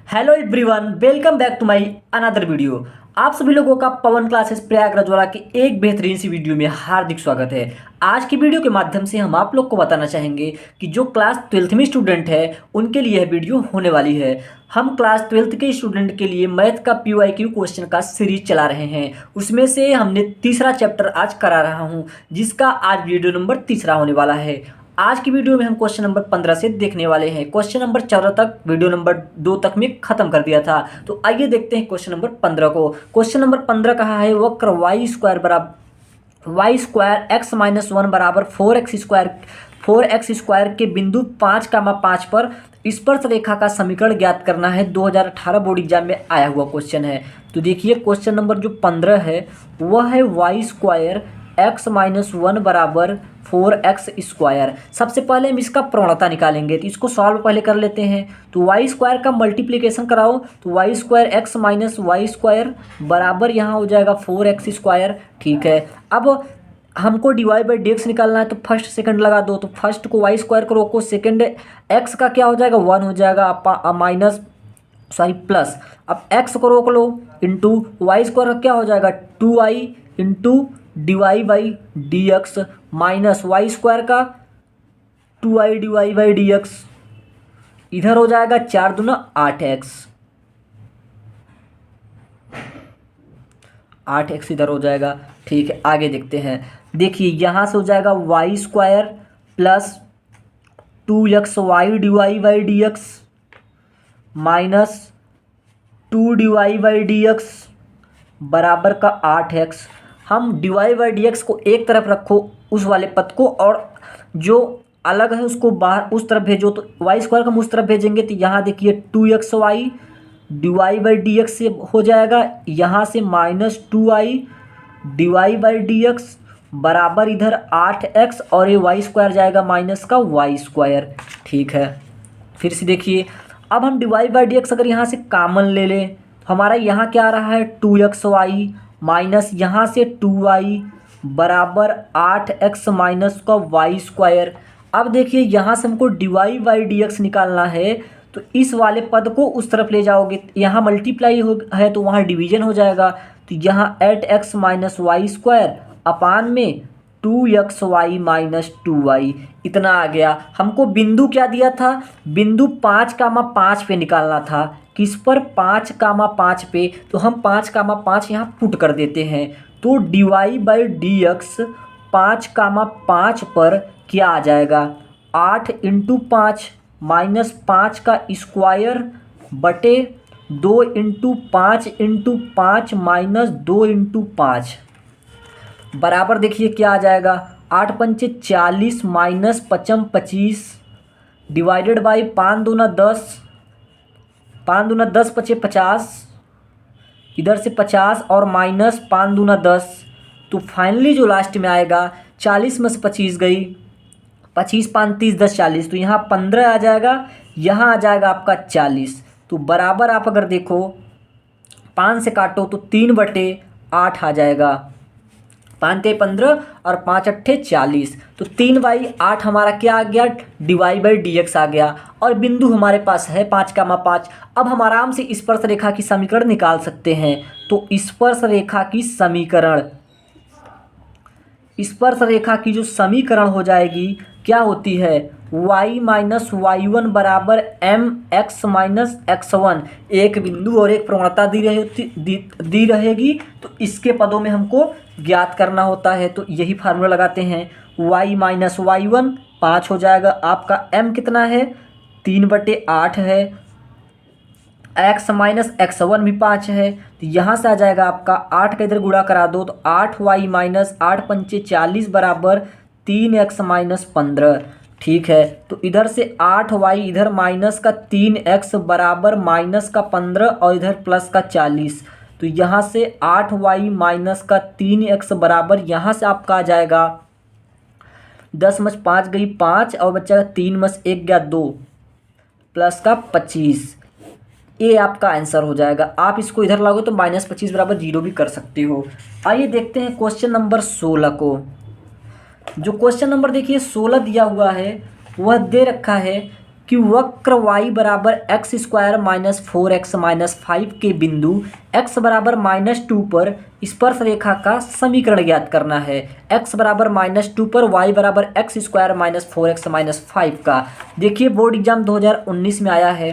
Hello everyone, welcome back to my another video. आप सभी लोगों का पवन क्लासेस प्रयागराज वाला की एक बेहतरीन सी वीडियो में हार्दिक स्वागत है। आज की वीडियो के माध्यम से हम आप लोग को बताना चाहेंगे कि जो क्लास 12th में स्टूडेंट है उनके लिए यह वीडियो होने वाली है। हम क्लास 12th के स्टूडेंट के लिए मैथ का PYQ क्वेश्चन का सीरीज चला रहे हैं। उसमें से हमने तीसरा चैप्टर आज करा रहा हूँ, जिसका आज वीडियो नंबर तीसरा होने वाला है। आज की वीडियो में हम क्वेश्चन नंबर 15 से देखने वाले हैं। क्वेश्चन नंबर 14 तक वीडियो नंबर 2 तक में खत्म कर दिया था। तो आइए देखते हैं क्वेश्चन नंबर 15 को। क्वेश्चन नंबर 15 कहा है वक्र वाई स्क्वायर एक्स माइनस 1 बराबर 4x स्क्वायर के बिंदु 5,5 पर स्पर्श रेखा का समीकरण ज्ञात करना है। 2018 बोर्ड एग्जाम में आया हुआ क्वेश्चन है। तो देखिए क्वेश्चन नंबर जो 15 है वह है वाई स्क्वायर एक्स माइनस 1 बराबर 4x स्क्वायर। सबसे पहले हम इसका प्रवणता निकालेंगे, तो इसको सॉल्व पहले कर लेते हैं। तो वाई स्क्वायर का मल्टीप्लिकेशन कराओ तो Y square X minus Y square बराबर यहाँ हो जाएगा 4x स्क्वायर। ठीक है, अब हमको डिवाइड बाई dx निकालना है, तो फर्स्ट सेकंड लगा दो। तो फर्स्ट को वाई स्क्वायर को रोको, सेकंड एक्स का क्या हो जाएगा 1 हो जाएगा माइनस प्लस। अब x को रोक लो इंटू वाई स्क्वायर का क्या हो जाएगा 2i into d y by d x minus Y square का 2i d y by d x. इधर हो जाएगा 4 दूना 8x इधर हो जाएगा। ठीक है, आगे देखते हैं। देखिए यहाँ से हो जाएगा y square plus 2xy d y by d x minus 2 d y by d x बराबर का 8x। हम डिवाई बाई डी एक्स को एक तरफ रखो उस वाले पद को, और जो अलग है उसको बाहर उस तरफ भेजो। तो वाई स्क्वायर को हम उस तरफ भेजेंगे तो यहाँ देखिए 2xy d y by d x से हो जाएगा, यहाँ से minus 2i d y by d x बराबर इधर 8x, और ये वाई स्क्वायर जाएगा माइनस का वाई स्क्वायर। ठीक है, फिर से देखिए अब हम डिवाई बाई डी एक्स अगर यहाँ से कॉमन ले लें, हमारा यहाँ क्या आ रहा है 2xy माइनस यहाँ से 2i बराबर 8x माइनस का वाई स्क्वायर। अब देखिए यहाँ से हमको डिवाई बाई डी एक्स निकालना है, तो इस वाले पद को उस तरफ ले जाओगे, यहाँ मल्टीप्लाई हो है तो वहाँ डिवीजन हो जाएगा। तो यहाँ 8x minus Y square upon में 2xy माइनस 2y इतना आ गया। हमको बिंदु क्या दिया था, बिंदु 5,5 पे निकालना था। किस पर 5,5 पे, तो हम 5,5 यहाँ पुट कर देते हैं। तो डिवाई बाई डी एक्स 5,5 पर क्या आ जाएगा 8 इंटू 5 माइनस 5 का स्क्वायर बटे 2 इंटू 5 माइनस 2 इंटू 5 बराबर देखिए क्या आ जाएगा 8 पंचे 40 माइनस 5 25 डिवाइडेड बाई 5 दूना 10 पचे 50, इधर से 50 और माइनस 5 दूना 10। तो फाइनली जो लास्ट में आएगा 40 में से 25 गई, 25 5 30 10 40, तो यहाँ 15 आ जाएगा, यहाँ आ जाएगा आपका 40। तो बराबर आप अगर देखो 5 से काटो तो 3/8 आ जाएगा। 5 के 15 और 5 अट्ठे 40, तो 3/8 हमारा क्या आ गया डिवाई बाई डी एक्स आ गया। और बिंदु हमारे पास है 5,5। अब हम आराम से स्पर्श रेखा की समीकरण निकाल सकते हैं। तो स्पर्श रेखा की जो समीकरण हो जाएगी क्या होती है y माइनस वाई वन बराबर mx माइनस x1। एक बिंदु और एक प्रवणता दी रहेगी, तो इसके पदों में हमको ज्ञात करना होता है। तो यही फार्मूला लगाते हैं, y माइनस वाई वन 5 हो जाएगा आपका, m कितना है 3/8 है, x माइनस x1 भी 5 है। तो यहाँ से आ जाएगा आपका 8 का इधर गुणा करा दो तो 8y माइनस 8 पंचे 40 बराबर 3x माइनस 15। ठीक है, तो इधर से 8y इधर माइनस का 3x बराबर माइनस का 15 और इधर प्लस का 40। तो यहाँ से 8y माइनस का 3x बराबर यहाँ से आपका आ जाएगा 10 मस 5 गई 5 और बच्चा 3 मस 1 गया 2 प्लस का 25। ये आपका आंसर हो जाएगा। आप इसको इधर लाओगे तो माइनस 25 बराबर 0 भी कर सकते हो। आइए देखते हैं क्वेश्चन नंबर 16 को। जो क्वेश्चन नंबर देखिए 16 दिया हुआ है वह दे रखा है कि वक्र y बराबर x square minus 4x minus 5 के बिंदु x बराबर -2 पर स्पर्श रेखा का समीकरण ज्ञात करना है। x बराबर -2 पर y बराबर x square minus 4x minus 5 का। देखिए बोर्ड एग्जाम 2019 में आया है,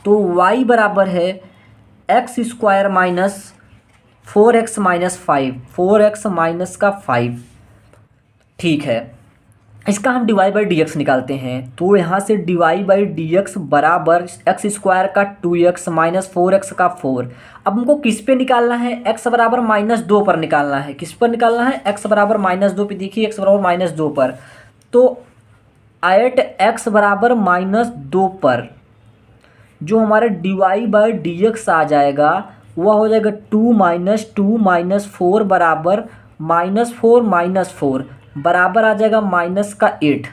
तो y बराबर है x square minus 4x minus 5, 4x minus का 5, ठीक है। इसका हम d y by d x निकालते हैं, तो यहाँ से d y by d x बराबर एक्स स्क्वायर का 2x माइनस 4x का 4। अब हमको किस पे निकालना है, x बराबर -2 पर निकालना है। किस पर निकालना है, x बराबर -2 पे। देखिए x बराबर -2 पर, तो एट x बराबर -2 पर जो हमारे d y by d x आ जाएगा वह हो जाएगा 2 माइनस 2 माइनस 4 बराबर -4 माइनस 4 बराबर आ जाएगा -8,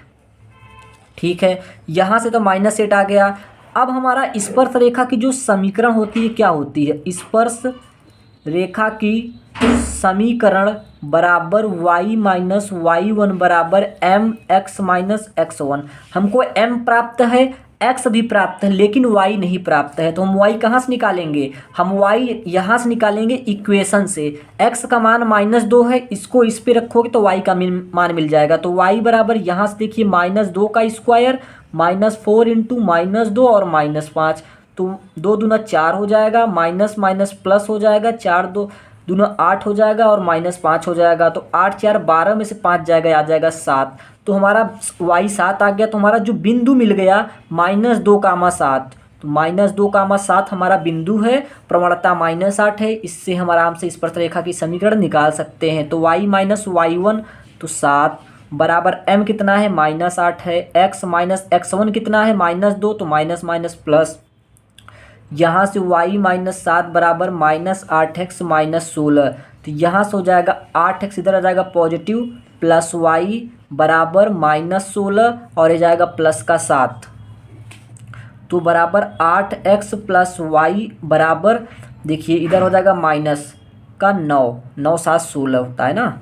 ठीक है। यहाँ से तो -8 आ गया। अब हमारा स्पर्श रेखा की जो समीकरण होती है क्या होती है, स्पर्श रेखा की समीकरण बराबर y माइनस y1 बराबर एम एक्स माइनस x1। हमको m प्राप्त है, x भी प्राप्त है, लेकिन y नहीं प्राप्त है, तो हम y कहाँ से निकालेंगे, हम y यहाँ से निकालेंगे इक्वेशन से। x का मान -2 है, इसको इस पे रखोगे तो y का मान मिल जाएगा। तो y बराबर यहाँ से देखिए -2 का स्क्वायर -4 इंटू -2 और -5, तो 2 दूना 4 हो जाएगा, माइनस माइनस प्लस हो जाएगा, 4 2 दूना 8 हो जाएगा और -5 हो जाएगा। तो 8 4 12 में से 5 जाएगा, आ जाएगा 7। तो हमारा y 7 आ गया। तो हमारा जो बिंदु मिल गया -2,7, तो -2,7 हमारा बिंदु है, प्रवणता -8 है। इससे हम आराम से स्पर्श रेखा की समीकरण निकाल सकते हैं। तो y माइनस y1 तो 7 बराबर m कितना है -8 है, x माइनस x1 कितना है -2, तो माइनस माइनस प्लस, यहाँ से y माइनस 7 बराबर -8x माइनस 16, तो यहाँ से हो जाएगा 8x इधर आ जाएगा पॉजिटिव, प्लस y बराबर -16 और ये जाएगा प्लस का 7, तो बराबर 8x प्लस y बराबर, देखिए इधर हो जाएगा माइनस का 9, 9 7 16 होता है ना।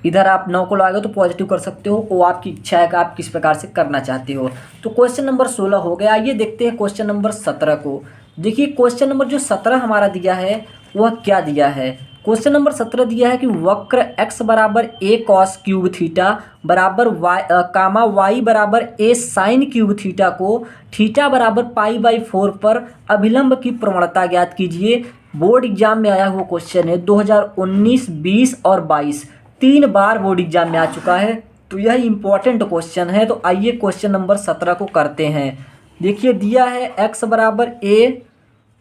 इधर आप 9 को लगाओगे तो पॉजिटिव कर सकते हो, वो आपकी इच्छा है कि आप किस प्रकार से करना चाहते हो। तो क्वेश्चन नंबर 16 हो गया। आइए देखते हैं क्वेश्चन नंबर 17 को। देखिए क्वेश्चन नंबर जो 17 हमारा दिया है वह क्या दिया है। क्वेश्चन नंबर 17 दिया है कि वक्र x बराबर a कॉस क्यूब थीटा बराबर y बराबर a साइन क्यूब थीटा को थीटा बराबर π/4 पर अभिलंब की प्रवणता ज्ञात कीजिए। बोर्ड एग्जाम में आया हुआ क्वेश्चन है, 2019, 20 और 22 3 बार बोर्ड एग्जाम में आ चुका है, तो यह इंपॉर्टेंट क्वेश्चन है। तो आइए क्वेश्चन नंबर 17 को करते हैं। देखिए दिया है x बराबर a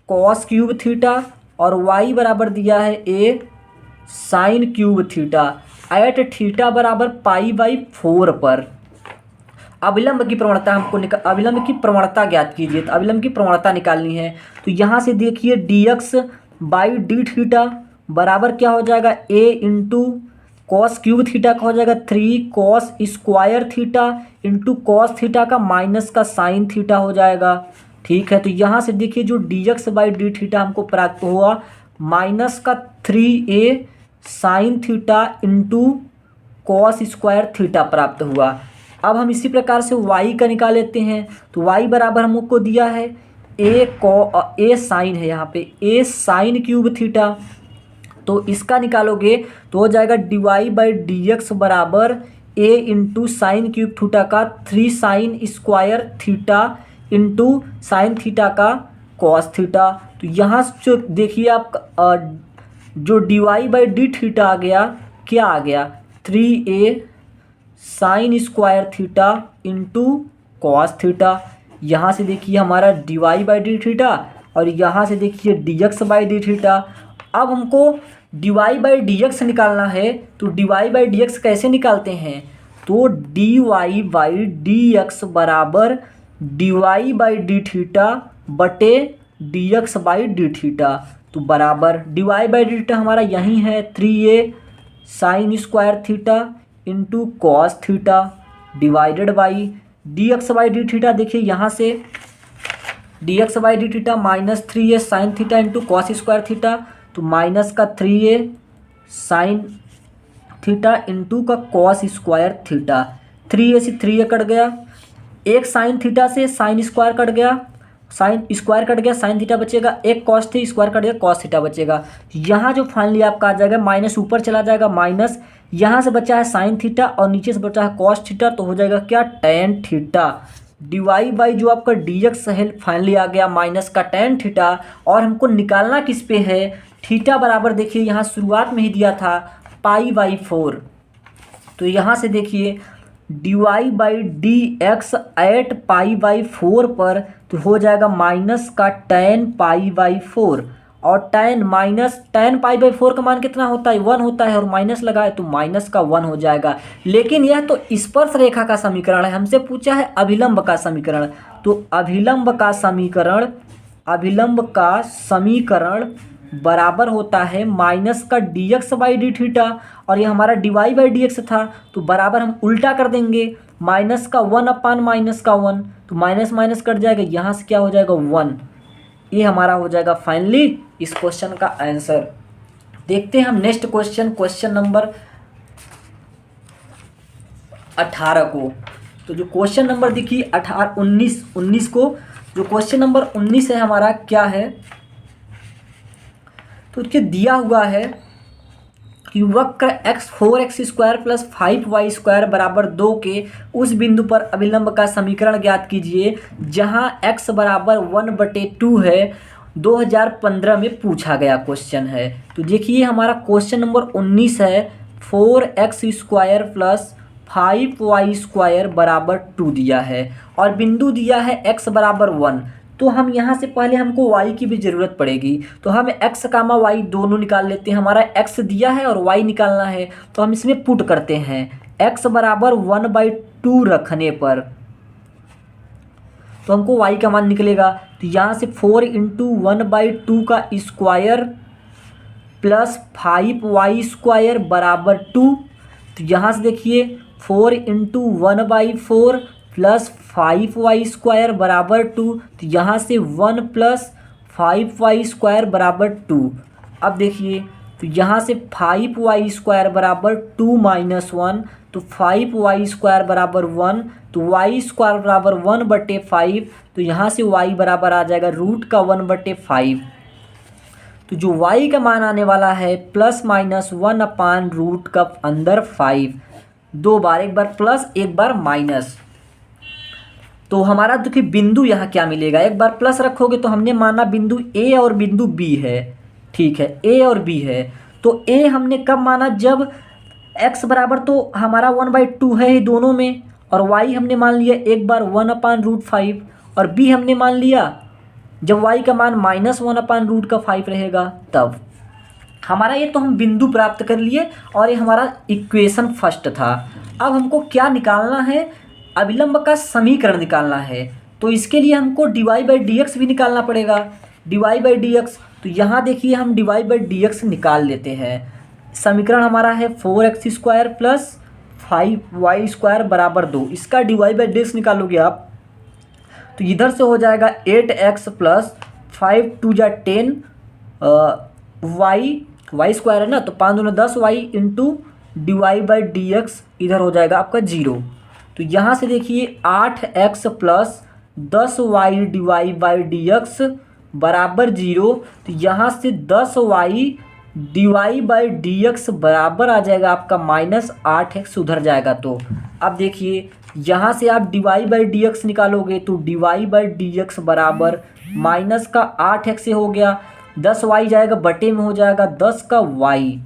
कॉस क्यूब थीटा और y बराबर दिया है a sine cube theta at theta बराबर π/4 पर अभिलंब की प्रवणता हमको अभिलंब की प्रवणता ज्ञात कीजिए। तो अभिलंब की प्रवणता निकालनी है, तो यहाँ से देखिए dx बाई डी थीटा बराबर क्या हो जाएगा, a into cos cube theta का हो जाएगा 3 cos square theta into cos theta का माइनस का साइन थीटा हो जाएगा, ठीक है। तो यहाँ से देखिए जो dx बाई डी थीटा हमको प्राप्त हुआ माइनस का 3a sine theta into cos square theta प्राप्त हुआ। अब हम इसी प्रकार से y का निकाल लेते हैं। तो y बराबर हमको दिया है a साइन है, यहाँ पे a साइन क्यूब थीटा, तो इसका निकालोगे तो हो जाएगा d y by d x बराबर a into sine cube theta का 3 sine square theta into sine theta का कॉस थीटा। तो यहाँ जो देखिए आप जो d y by d theta आ गया, क्या आ गया 3a sine square theta into cos theta. यहाँ से देखिए हमारा d y by d theta और यहाँ से देखिए d x by d theta. अब हमको D y by d x निकालना है, तो d y by d x कैसे निकालते हैं, तो d y by d x बराबर d y by d theta बटे d x by d theta, तो बराबर d y by d theta हमारा यही है 3a sine square theta into cos theta divided by d x by d theta. देखिए यहाँ से d x by d theta minus 3a sine theta into cos square theta, तो minus का 3a sine theta into का cos square theta, 3a से 3a cut गया, एक sine theta से साइन स्क्वायर कट गया, साइन स्क्वायर कट गया, sine theta बचेगा, एक कॉस थी स्क्वायर कट गया, कॉस थीटा बचेगा। यहाँ जो फाइनली आपका आ जाएगा माइनस ऊपर चला जाएगा, माइनस यहाँ से बचा है साइन थीटा और नीचे से बचा है कॉस थीटा, तो हो जाएगा क्या टेन थीटा। डीवाई बाई जो आपका डीएक्स है फाइनली आ गया माइनस का टेन थीटा। और हमको निकालना किस पे है, थीटा बराबर देखिए यहाँ शुरुआत में ही दिया था पाई बाई 4, तो यहाँ से देखिए d y by d x at pi by 4 पर तो हो जाएगा माइनस का टेन पाई बाई 4, और ten minus ten pi by 4 का मान कितना होता है 1 होता है, और माइनस लगाए तो माइनस का 1 हो जाएगा। लेकिन यह तो स्पर्श रेखा का समीकरण है, हमसे पूछा है अभिलंब का समीकरण, तो अभिलंब का समीकरण बराबर होता है माइनस का d x by d theta, और ये हमारा d y by d x था तो बराबर हम उल्टा कर देंगे, माइनस का 1 अपान माइनस का 1, तो माइनस माइनस कट जाएगा, यहाँ से क्या हो जाएगा 1। ये हमारा हो जाएगा फाइनली इस क्वेश्चन का आंसर। देखते हैं हम नेक्स्ट क्वेश्चन, क्वेश्चन नंबर 18 को। तो जो क्वेश्चन नंबर देखिए 19 को, जो क्वेश्चन नंबर 19 है हमारा क्या है, तो उसके दिया हुआ है कि वक्र x4x² प्लस 5y² बराबर 2 के उस बिंदु पर अभिलंब का समीकरण ज्ञात कीजिए जहां x बराबर 1/2 है। 2015 में पूछा गया क्वेश्चन है। तो देखिए हमारा क्वेश्चन नंबर 19 है, 4x² प्लस 5y² बराबर 2 दिया है और बिंदु दिया है x बराबर 1। तो हम यहाँ से पहले हमको y की भी ज़रूरत पड़ेगी, तो हम x कामा y दोनों निकाल लेते हैं। हमारा x दिया है और y निकालना है, तो हम इसमें पुट करते हैं x बराबर 1/2 रखने पर तो हमको y का मान निकलेगा। तो यहाँ से 4 इंटू 1/2 का स्क्वायर प्लस 5y² बराबर 2। तो यहाँ से देखिए 4 इंटू 1/4 प्लस 5y² बराबर 2। तो यहाँ से 1 प्लस 5y² बराबर 2। अब देखिए तो यहाँ से 5y² बराबर 2 माइनस 1, तो 5y² बराबर 1, तो y² बराबर 1/5। तो यहाँ से y बराबर आ जाएगा रूट का 1/5। तो जो y का मान आने वाला है प्लस माइनस 1 अपान रूट का अंदर 5, दो बार, एक बार प्लस एक बार माइनस। तो हमारा देखिए बिंदु यहाँ क्या मिलेगा, एक बार प्लस रखोगे तो हमने माना बिंदु A और बिंदु B है, ठीक है, A और B है। तो A हमने कब माना, जब x बराबर तो हमारा 1/2 है ही दोनों में, और y हमने मान लिया एक बार 1/√5, और B हमने मान लिया जब y का मान -1/√5 रहेगा तब। हमारा ये तो हम बिंदु प्राप्त कर लिए और ये हमारा इक्वेशन फर्स्ट था। अब हमको क्या निकालना है, अभिलंब का समीकरण निकालना है। तो इसके लिए हमको dy/dx भी निकालना पड़ेगा, dy/dx। तो यहाँ देखिए हम dy/dx निकाल लेते हैं। समीकरण हमारा है 4x² प्लस 5y² बराबर 2। इसका dy/dx निकालोगे आप तो इधर से हो जाएगा 8x प्लस 5 2 जा 10 y² है ना, तो 5 दूना 10y इंटू dy/dx इधर हो जाएगा आपका 0। तो यहाँ से देखिए 8x प्लस 10y dy/dx बराबर 0। तो यहाँ से 10y dy/dx बराबर आ जाएगा आपका -8x, उधर जाएगा। तो अब देखिए यहाँ से आप dy/dx निकालोगे तो dy/dx बराबर माइनस का 8x से हो गया, 10y जाएगा बटे में हो जाएगा 10 का y।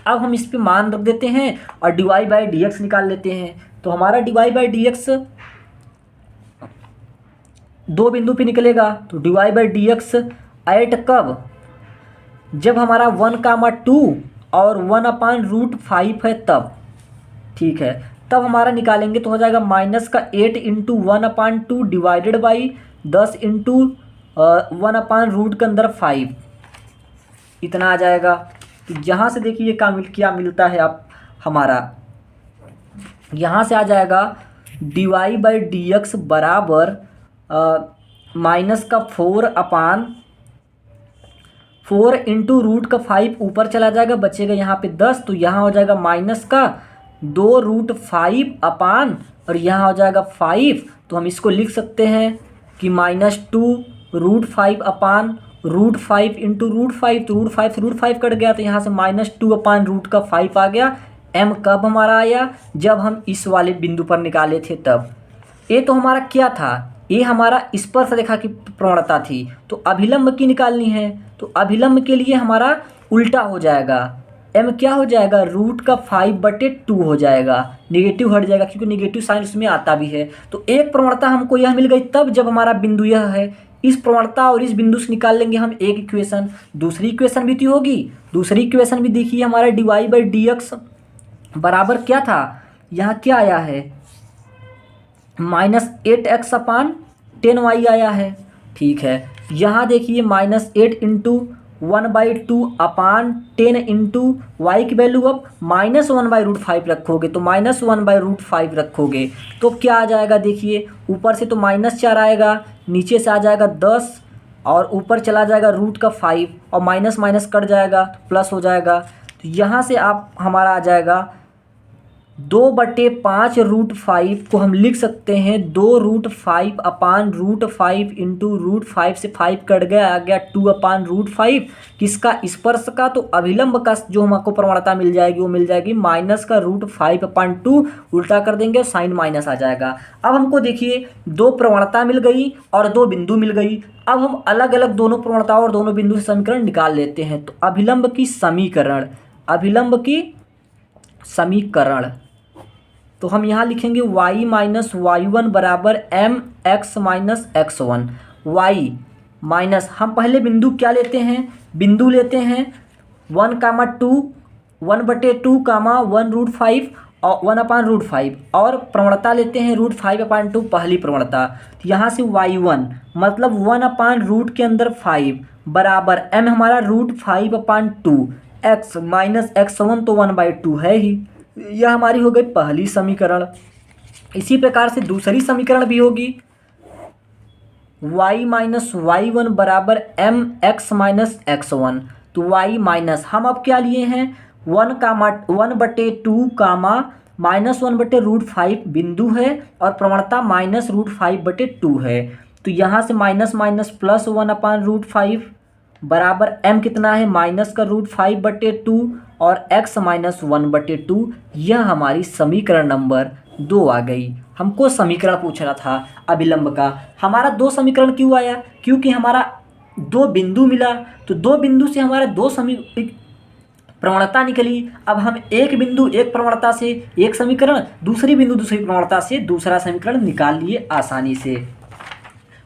अब हम इस पे मान रख देते हैं और dy/dx निकाल लेते हैं। तो हमारा dy/dx दो बिंदु पे निकलेगा, तो dy/dx एट कब, जब हमारा 1,2 और 1/√5 है तब, ठीक है, तब हमारा निकालेंगे तो हो जाएगा माइनस का 8 इंटू 1/2 डिवाइडेड बाई 10 इंटू 1/रूट के अंदर 5, इतना आ जाएगा। तो यहाँ से देखिए क्या मिलता है आप हमारा, यहाँ से आ जाएगा dy/dx बराबर माइनस का 4 इंटू रूट का 5 ऊपर चला जाएगा, बचेगा यहाँ पे 10। तो यहाँ हो जाएगा माइनस का 2√5 अपान और यहाँ हो जाएगा 5, तो हम इसको लिख सकते हैं कि -2√5 अपान √5 इंटू √5, तो √5 से √5 कट गया, तो यहाँ से -2 अपान √5 आ गया। m कब हमारा आया, जब हम इस वाले बिंदु पर निकाले थे तब। ये तो हमारा क्या था, ये हमारा स्पर्श रेखा की प्रवणता थी। तो अभिलंब की निकालनी है, तो अभिलंब के लिए हमारा उल्टा हो जाएगा, m क्या हो जाएगा, √5/2 हो जाएगा, निगेटिव हट जाएगा क्योंकि निगेटिव साइन उसमें आता भी है। तो एक प्रवणता हमको यह मिल गई तब जब हमारा बिंदु यह है। इस प्रवणता और इस बिंदु से निकाल लेंगे हम एक इक्वेशन। दूसरी इक्वेशन भी तो होगी, दूसरी इक्वेशन भी देखिए हमारा dy/dx बराबर क्या था, यहाँ क्या आया है, -8x अपान 10y आया है। ठीक है, यहाँ देखिए -8 इंटू 1/2 अपान 10 इंटू वाई की वैल्यू अब -1/√5 रखोगे, तो -1/√5 रखोगे तो क्या आ जाएगा, देखिए ऊपर से तो -4 आएगा, नीचे से आ जाएगा 10 और ऊपर चला जाएगा √5 और माइनस माइनस कट जाएगा तो प्लस हो जाएगा। तो यहाँ से आप हमारा आ जाएगा 2/5 को हम लिख सकते हैं 2√5 अपान √5 इंटू √5 से 5 कट गया, आ गया 2 अपान √5 किसका, स्पर्श का। तो अभिलंब का जो हमको प्रवणता मिल जाएगी वो मिल जाएगी -√5 अपान 2, उल्टा कर देंगे और साइन माइनस आ जाएगा। अब हमको देखिए दो प्रवणता मिल गई और दो बिंदु मिल गई। अब हम अलग अलग दोनों प्रवणताओं और दोनों बिंदु से समीकरण निकाल लेते हैं। तो अभिलंब की समीकरण, अभिलंब की समीकरण, तो हम यहाँ लिखेंगे y माइनस y1 बराबर mx minus x1। y minus, हम पहले बिंदु क्या लेते हैं, बिंदु लेते हैं 1,2 1/2 1√5 और 1/√5 और प्रवणता लेते हैं √5/2 पहली प्रवणता। तो यहाँ से y1 मतलब 1/रूट के अंदर 5 बराबर m हमारा √5/2 x माइनस x1 तो 1/2 है ही। यह हमारी हो गई पहली समीकरण। इसी प्रकार से दूसरी समीकरण भी होगी y माइनस y1 बराबर mx माइनस x1। तो y माइनस, हम अब क्या लिए हैं 1/2 -1/√5 बिंदु है और प्रवणता -√5/2 है। तो यहाँ से माइनस माइनस प्लस 1/√5 बराबर m कितना है -√5/2 और x माइनस 1/2। यह हमारी समीकरण नंबर 2 आ गई। हमको समीकरण पूछना था अभिलंब का। हमारा 2 समीकरण क्यों आया, क्योंकि हमारा 2 बिंदु मिला, तो 2 बिंदु से हमारा 2 प्रवणता निकली। अब हम एक बिंदु एक प्रवणता से एक समीकरण, दूसरी बिंदु दूसरी प्रवणता से दूसरा समीकरण निकाल लिए आसानी से।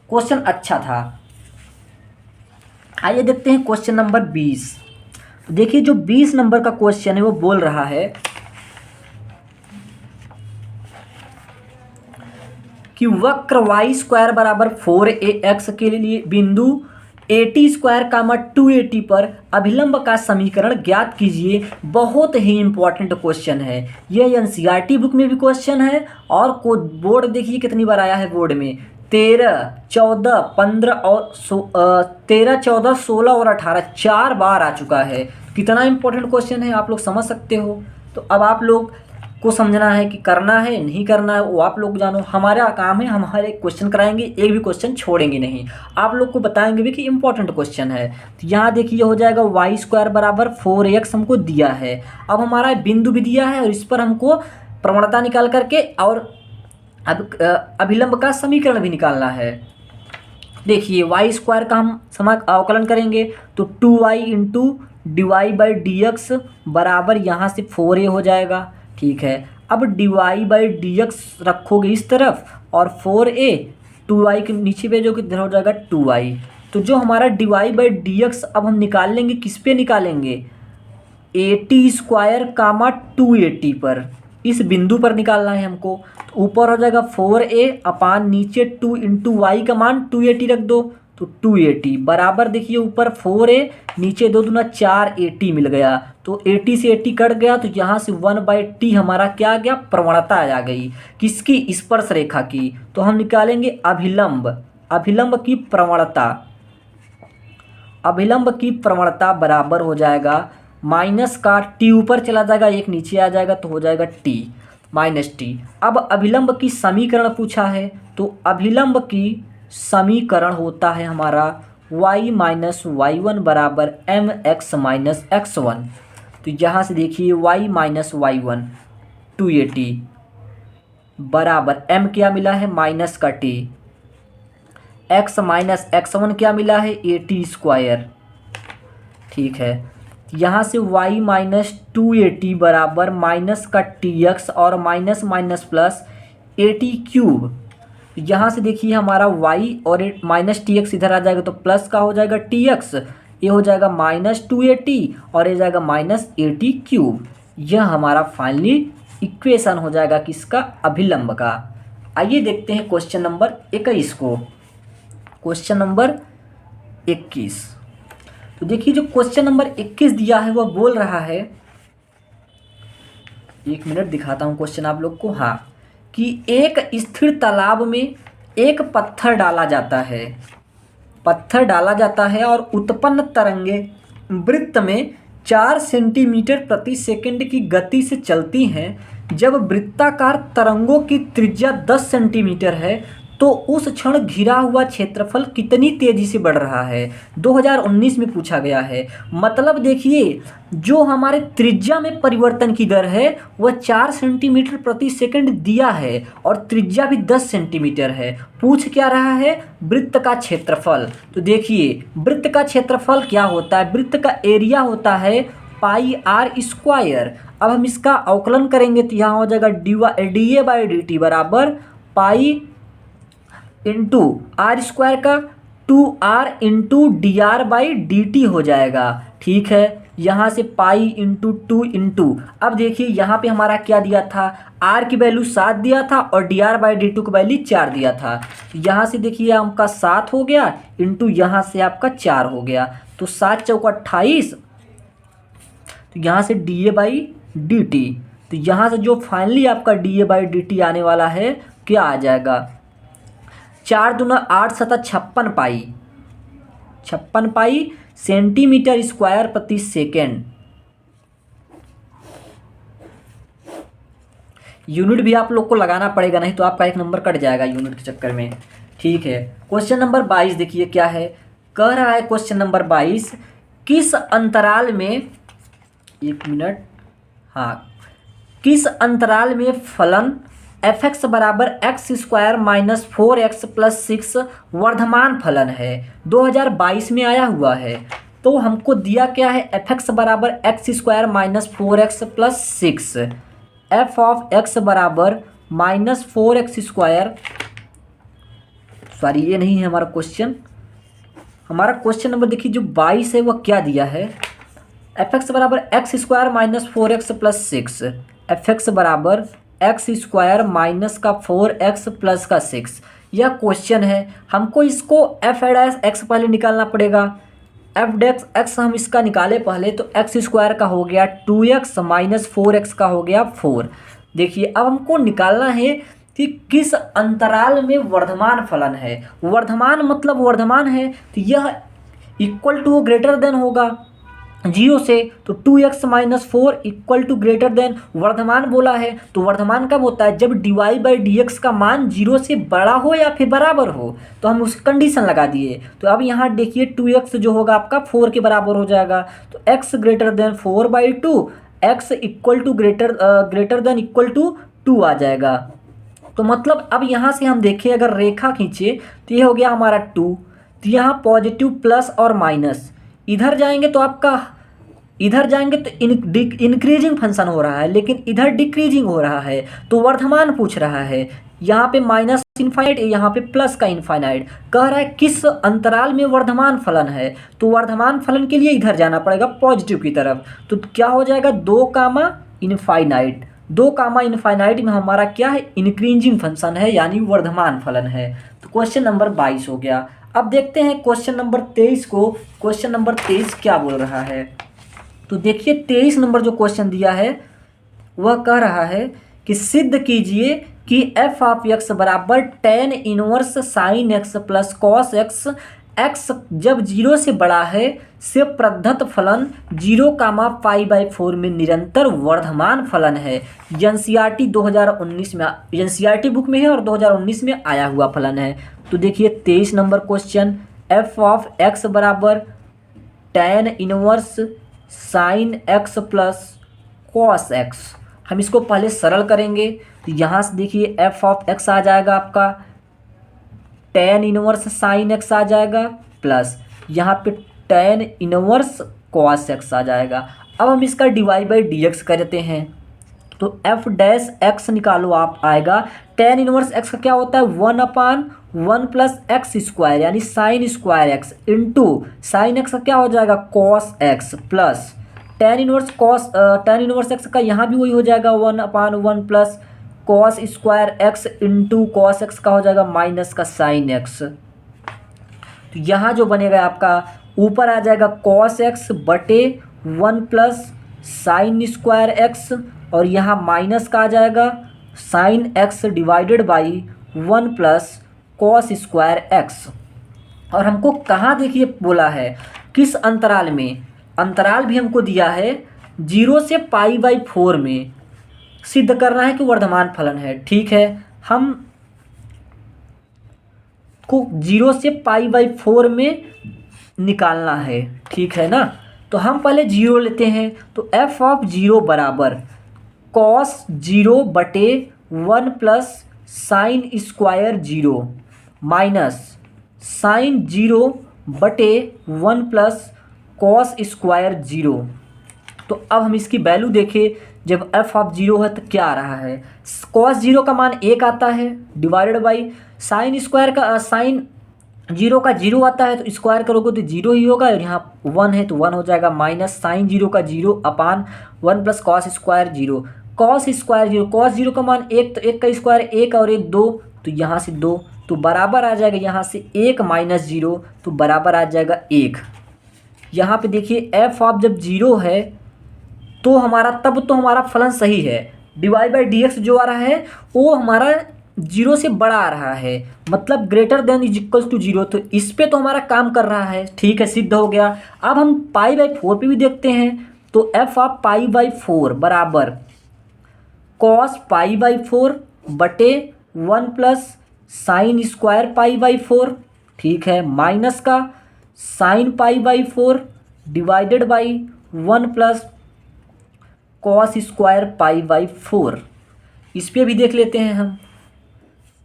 क्वेश्चन अच्छा था। आइए देखते हैं क्वेश्चन नंबर 20। देखिए जो 20 नंबर का क्वेश्चन है वो बोल रहा है कि वक्र y² बराबर 4ax के लिए बिंदु 80² 280 पर अभिलंब का समीकरण ज्ञात कीजिए। बहुत ही इंपॉर्टेंट क्वेश्चन है यह, एनसीईआरटी बुक में भी क्वेश्चन है और को बोर्ड देखिए कितनी बार आया है बोर्ड में, 13, 14, 15 और 13, 14, 16 और 18 4 बार आ चुका है। कितना इंपॉर्टेंट क्वेश्चन है आप लोग समझ सकते हो। तो अब आप लोग को समझना है कि करना है नहीं करना है वो आप लोग जानो। हमारा काम है हम हर एक क्वेश्चन कराएंगे, एक भी क्वेश्चन छोड़ेंगे नहीं, आप लोग को बताएंगे भी कि इंपॉर्टेंट क्वेश्चन है। तो यहाँ देखिए हो जाएगा y² बराबर 4x हमको दिया है। अब हमारा बिंदु भी दिया है और इस पर हमको प्रवणता निकाल करके और अब अभिलंब का समीकरण भी निकालना है। देखिए y² का हम अवकलन करेंगे तो 2y इंटू dy/dx बराबर यहाँ से 4a हो जाएगा। ठीक है, अब dy/dx रखोगे इस तरफ और 4a 2y के नीचे भेजोगे इधर हो जाएगा 2y। तो जो हमारा dy/dx अब हम निकाल लेंगे, किस पे निकालेंगे 80² 280 पर, इस बिंदु पर निकालना है हमको। तो ऊपर हो जाएगा 4a अपान नीचे 2 इंटू वाई का मान 280 रख दो तो 280 बराबर देखिए ऊपर 4a नीचे 2 दूना 4 80 मिल गया। तो 80 से 80 कट गया तो यहाँ से 1/t हमारा क्या आ गया, प्रवणता आ गई किसकी, स्पर्श रेखा की। तो हम निकालेंगे अभिलंब, अभिलंब की प्रवणता, अभिलंब की प्रवणता बराबर हो जाएगा माइनस का टी ऊपर चला जाएगा, एक नीचे आ जाएगा तो हो जाएगा टी माइनस टी। अब अभिलंब की समीकरण पूछा है, तो अभिलंब की समीकरण होता है हमारा y माइनस वाई वन बराबर m x minus x one. तो यहाँ से देखिए y माइनस वाई वन 280 बराबर m क्या मिला है माइनस का t, x minus x one क्या मिला है 80 स्क्वायर। ठीक है, यहाँ से y माइनस 280 बराबर माइनस का tx और माइनस माइनस प्लस 80 क्यूब। यहाँ से देखिए हमारा y और माइनस tx इधर आ जाएगा तो प्लस का हो जाएगा tx, ये हो जाएगा माइनस 280 और ये जाएगा माइनस 80 क्यूब। यह हमारा फाइनली इक्वेशन हो जाएगा किसका, अभिलंब का। आइए देखते हैं क्वेश्चन नंबर 21 को। क्वेश्चन नंबर 21, तो देखिए जो क्वेश्चन नंबर 21 दिया है वह बोल रहा है, 1 मिनट दिखाता हूँ क्वेश्चन आप लोग को। हाँ, कि एक स्थिर तालाब में एक पत्थर डाला जाता है, पत्थर डाला जाता है और उत्पन्न तरंगे वृत्त में 4 सेंटीमीटर प्रति सेकंड की गति से चलती हैं। जब वृत्ताकार तरंगों की त्रिज्या 10 सेंटीमीटर है तो उस क्षण घिरा हुआ क्षेत्रफल कितनी तेजी से बढ़ रहा है। 2019 में पूछा गया है। मतलब देखिए जो हमारे त्रिज्या में परिवर्तन की दर है वह 4 सेंटीमीटर प्रति सेकंड दिया है और त्रिज्या भी 10 सेंटीमीटर है। पूछ क्या रहा है, वृत्त का क्षेत्रफल। तो देखिए वृत्त का क्षेत्रफल क्या होता है, वृत्त का एरिया होता है पाई आर स्क्वायर। अब हम इसका अवकलन करेंगे तो यहाँ हो जाएगा D A by D T बराबर पाई इंटू आर स्क्वायर का 2r into D r by D T हो जाएगा। ठीक है, यहाँ से पाई इंटू 2 इंटू, अब देखिए यहाँ पे हमारा क्या दिया था, r की वैल्यू 7 दिया था और d r by d two की वैल्यू 4 दिया था। तो यहाँ से देखिए आपका 7 हो गया इंटू यहाँ से आपका 4 हो गया, तो 7 चौका 28, तो यहाँ से D A by D T. तो यहाँ से जो फाइनली आपका D A by D T आने वाला है क्या आ जाएगा, 4 दूना 8 सता 56 पाई, 56 पाई सेंटीमीटर स्क्वायर प्रति सेकेंड। यूनिट भी आप लोग को लगाना पड़ेगा, नहीं तो आपका 1 नंबर कट जाएगा यूनिट के चक्कर में। ठीक है, क्वेश्चन नंबर 22 देखिए क्या है, कह रहा है क्वेश्चन नंबर 22, किस अंतराल में, 1 मिनट, हाँ, किस अंतराल में फलन एफ एक्स बराबर x square minus 4x plus 6 वर्धमान फलन है। 2022 में आया हुआ है। तो हमको दिया क्या है, एफ एक्स बराबर x square minus 4x plus 6, F of x बराबर माइनस 4x स्क्वायर, सॉरी ये नहीं है हमारा क्वेश्चन। हमारा क्वेश्चन नंबर देखिए जो 22 है वह क्या दिया है, एफ एक्स बराबर x square minus 4x plus 6, F x बराबर एक्स स्क्वायर माइनस का 4x प्लस का 6, यह क्वेश्चन है। हमको इसको एफ डैश एक्स पहले निकालना पड़ेगा। एफ डैश एक्स हम इसका निकाले पहले तो एक्स स्क्वायर का हो गया 2x माइनस 4x का हो गया 4। देखिए अब हमको निकालना है कि किस अंतराल में वर्धमान फलन है। वर्धमान मतलब वर्धमान है तो यह इक्वल टू ग्रेटर देन होगा 0 से, तो 2x minus 4 equal to greater than, वर्धमान बोला है तो वर्धमान कब होता है, जब dy बाई डी एक्स का मान 0 से बड़ा हो या फिर बराबर हो। तो हम उस कंडीशन लगा दिए। तो अब यहाँ देखिए 2x जो होगा आपका 4 के बराबर हो जाएगा, तो x greater than 4/2, x equal to greater than equal to 2 आ जाएगा। तो मतलब अब यहाँ से हम देखें अगर रेखा खींचे तो ये हो गया हमारा 2, तो यहाँ पॉजिटिव प्लस और माइनस, इधर जाएंगे तो आपका, इधर जाएंगे तो इंक्रीजिंग फंक्शन हो रहा है लेकिन इधर डिक्रीजिंग हो रहा है, तो वर्धमान पूछ रहा है। यहाँ पे माइनस इनफाइनाइट, यहाँ पे प्लस का इनफाइनाइट, कह रहा है किस अंतराल में वर्धमान फलन है। तो वर्धमान फलन के लिए इधर जाना पड़ेगा पॉजिटिव की तरफ, तो क्या हो जाएगा 2 कामा इनफाइनाइट, 2 कामा इनफाइनाइट में हमारा क्या है, इंक्रीजिंग फंक्शन है यानी वर्धमान फलन है। तो क्वेश्चन नंबर 22 हो गया। अब देखते हैं क्वेश्चन नंबर 23 को। क्वेश्चन नंबर 23 क्या बोल रहा है, तो देखिए 23 नंबर जो क्वेश्चन दिया है वह कह रहा है कि सिद्ध कीजिए कि एफ ऑफ एक्स बराबर tan inverse sine x plus cos x x जब 0 से बड़ा है से प्रदत्त फलन 0,π/4 में निरंतर वर्धमान फलन है। एनसीईआरटी 2019 में, एनसीईआरटी बुक में है और 2019 में आया हुआ फलन है। तो देखिए 23 number question, f of x बराबर tan inverse sine x plus cos x। हम इसको पहले सरल करेंगे तो यहाँ से देखिए f ऑफ x आ जाएगा आपका tan इनवर्स साइन x आ जाएगा प्लस यहाँ पे tan इनवर्स कॉस x आ जाएगा। अब हम इसका dy/dx करते हैं तो f डैश x निकालो आप, आएगा tan इनवर्स x का क्या होता है 1/1 प्लस एक्स स्क्वायर यानी sine square x into sine x का क्या हो जाएगा cos x plus tan inverse x का यहाँ भी वही हो जाएगा 1/1 plus cos square x into cos x का हो जाएगा माइनस का साइन x। तो यहाँ जो बनेगा आपका ऊपर आ जाएगा कॉस x बटे 1 प्लस साइन स्क्वायर x और यहाँ माइनस का आ जाएगा sine x divided by 1 plus cos square x। और हमको कहाँ देखिए बोला है किस अंतराल में, अंतराल भी हमको दिया है 0 से π/4 में सिद्ध करना है कि वर्धमान फलन है। ठीक है, हम को 0 से π/4 में निकालना है, ठीक है ना। तो हम पहले 0 लेते हैं तो f ऑफ 0 बराबर cos 0 बटे 1 plus sine square 0 minus sine 0 बटे 1 प्लस कॉस स्क्वायर 0। तो अब हम इसकी वैल्यू देखें, जब f ऑफ 0 है तो क्या आ रहा है cos 0 का मान 1 आता है डिवाइडेड बाई साइन स्क्वायर का साइन 0 का 0 आता है तो स्क्वायर करोगे तो 0 ही होगा और यहाँ 1 है तो 1 हो जाएगा माइनस साइन 0 का 0 अपान 1 plus cos square 0। Cos square 0, cos 0 का मान 1 तो 1 का स्क्वायर 1 और 1 2 तो यहाँ से 2 तो बराबर आ जाएगा यहाँ से 1 माइनस 0 तो बराबर आ जाएगा 1। यहाँ पे देखिए f ऑफ जब 0 है तो हमारा तब तो हमारा फलन सही है, dy/dx जो आ रहा है वो हमारा 0 से बड़ा आ रहा है मतलब greater than is equal to 0, तो इस पे तो हमारा काम कर रहा है। ठीक है, सिद्ध हो गया। अब हम π/4 पे भी देखते हैं तो f ऑफ π/4 बराबर cos π/4 बटे 1 प्लस साइन स्क्वायर π/4, ठीक है, माइनस का sine π/4 divided by 1 plus cos square π/4। इस पे भी देख लेते हैं हम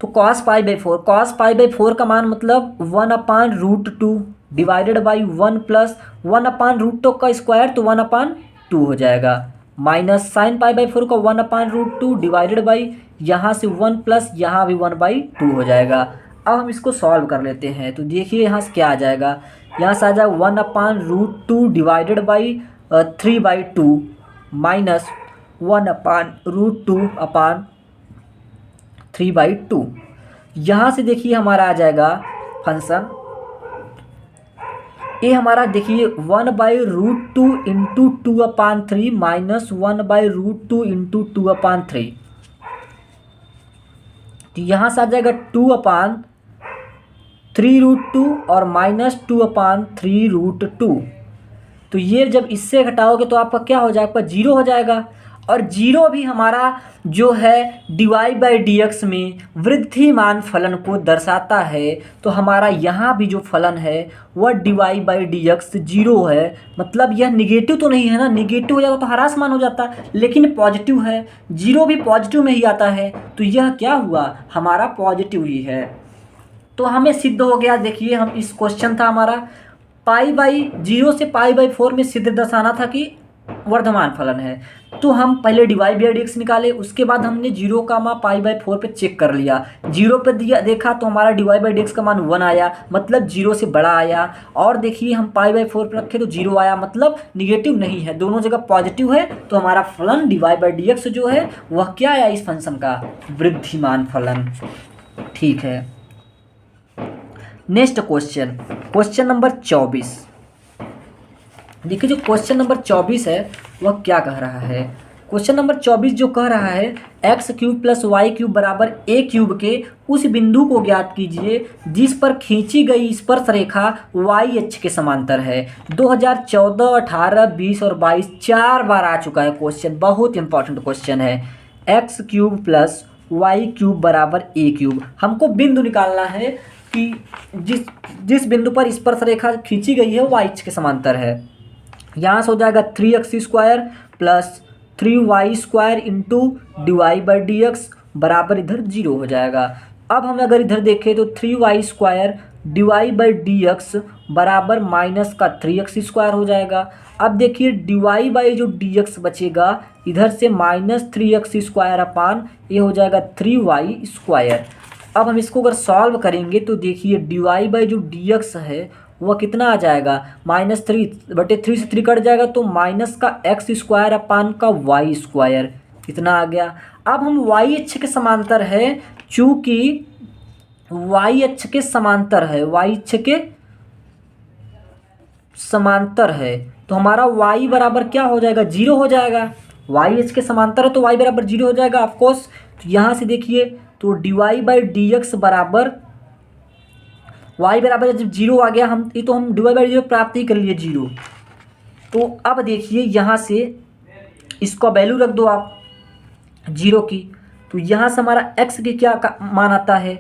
तो cos π/4 का मान मतलब 1/√2 डिवाइडेड बाई 1 प्लस 1/√2 का स्क्वायर तो 1/2 हो जाएगा माइनस साइन π/4 का 1/√2 डिवाइडेड बाई यहाँ से 1 प्लस यहाँ भी 1/2 हो जाएगा। अब हम इसको सॉल्व कर लेते हैं तो देखिए यहाँ से क्या आ जाएगा, यहाँ से आ जाएगा 1/√2 डिवाइडेड बाई 3/2 माइनस 1/√2 अपान 3/2। यहाँ से देखिए हमारा आ जाएगा फंक्शन ये हमारा देखिए 1/√2 इंटू 2/3 माइनस 1/√2 इंटू 2/3। तो यहाँ से आ जाएगा 2/3√2 और माइनस 2/3√2। तो ये जब इससे घटाओगे तो आपका क्या हो जाएगा, आपका 0 हो जाएगा। और 0 भी हमारा जो है dy/dx में वृद्धिमान फलन को दर्शाता है। तो हमारा यहाँ भी जो फलन है वह dy/dx 0 है, मतलब यह निगेटिव तो नहीं है ना, निगेटिव हो जाता तो ह्रासमान हो जाता, लेकिन पॉजिटिव है, 0 भी पॉजिटिव में ही आता है तो यह क्या हुआ हमारा पॉजिटिव ही है। तो हमें सिद्ध हो गया। देखिए हम इस क्वेश्चन था हमारा 0 से π/4 में सिद्ध दर्शाना था कि वर्धमान फलन है। तो हम पहले dy/dx निकाले, उसके बाद हमने 0 का मान π/4 पे चेक कर लिया, 0 पे दिया देखा तो हमारा dy/dx का मान 1 आया, मतलब 0 से बड़ा आया। और देखिए हम π/4 पे रखे तो 0 आया, मतलब निगेटिव नहीं है, दोनों जगह पॉजिटिव है। तो हमारा फलन dy/dx जो है वह क्या आया इस फंक्शन का, वृद्धिमान फलन। ठीक है, नेक्स्ट क्वेश्चन, क्वेश्चन नंबर 24। देखिए जो क्वेश्चन नंबर 24 है वह क्या कह रहा है। क्वेश्चन नंबर 24 जो कह रहा है x cube plus y cube बराबर ए क्यूब के उस बिंदु को ज्ञात कीजिए जिस पर खींची गई स्पर्श रेखा वाई एच के समांतर है। 2014, 18, 20 और 22 4 बार आ चुका है क्वेश्चन, बहुत इंपॉर्टेंट क्वेश्चन है। X cube plus y cube बराबर ए क्यूब, हमको बिंदु निकालना है कि जिस बिंदु पर स्पर्श रेखा खींची गई है वाई एच के समांतर है। यहाँ से हो जाएगा 3x² plus 3y² into dy/dx बराबर इधर 0 हो जाएगा। अब हम अगर इधर देखें तो 3y² dy/dx बराबर माइनस का 3x² हो जाएगा। अब देखिए dy जो dx बचेगा इधर से माइनस 3x² अपान ये हो जाएगा 3y²। अब हम इसको अगर सॉल्व करेंगे तो देखिए dy जो dx है वह कितना आ जाएगा, -3/3 से 3 कट जाएगा तो माइनस का x² अपान का y² कितना आ गया। अब हम वाई एच के समांतर है, चूँकि वाई एच के समांतर है, वाई एच के समांतर है तो हमारा y बराबर क्या हो जाएगा, 0 हो जाएगा। वाई एच के समांतर है तो y बराबर 0 हो जाएगा ऑफकोर्स। तो यहाँ से देखिए तो dy/dx बराबर y बराबर जब 0 आ गया, हम ये तो हम dy/0 प्राप्त ही कर लिए 0। तो अब देखिए यहाँ से इसका वैल्यू रख दो आप 0 की, तो यहाँ से हमारा x की क्या मान आता है,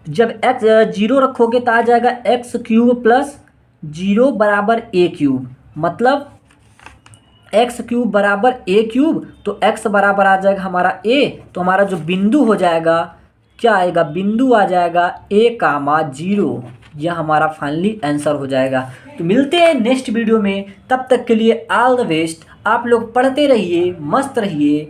जब x 0 रखोगे तो आ जाएगा एक्स क्यूब प्लस 0 बराबर ए क्यूब, मतलब एक्स क्यूब बराबर ए क्यूब तो x बराबर आ जाएगा हमारा a, तो हमारा जो बिंदु हो जाएगा क्या आएगा, बिंदु आ जाएगा a,0। यह हमारा फाइनली आंसर हो जाएगा। तो मिलते हैं नेक्स्ट वीडियो में, तब तक के लिए ऑल द बेस्ट। आप लोग पढ़ते रहिए, मस्त रहिए।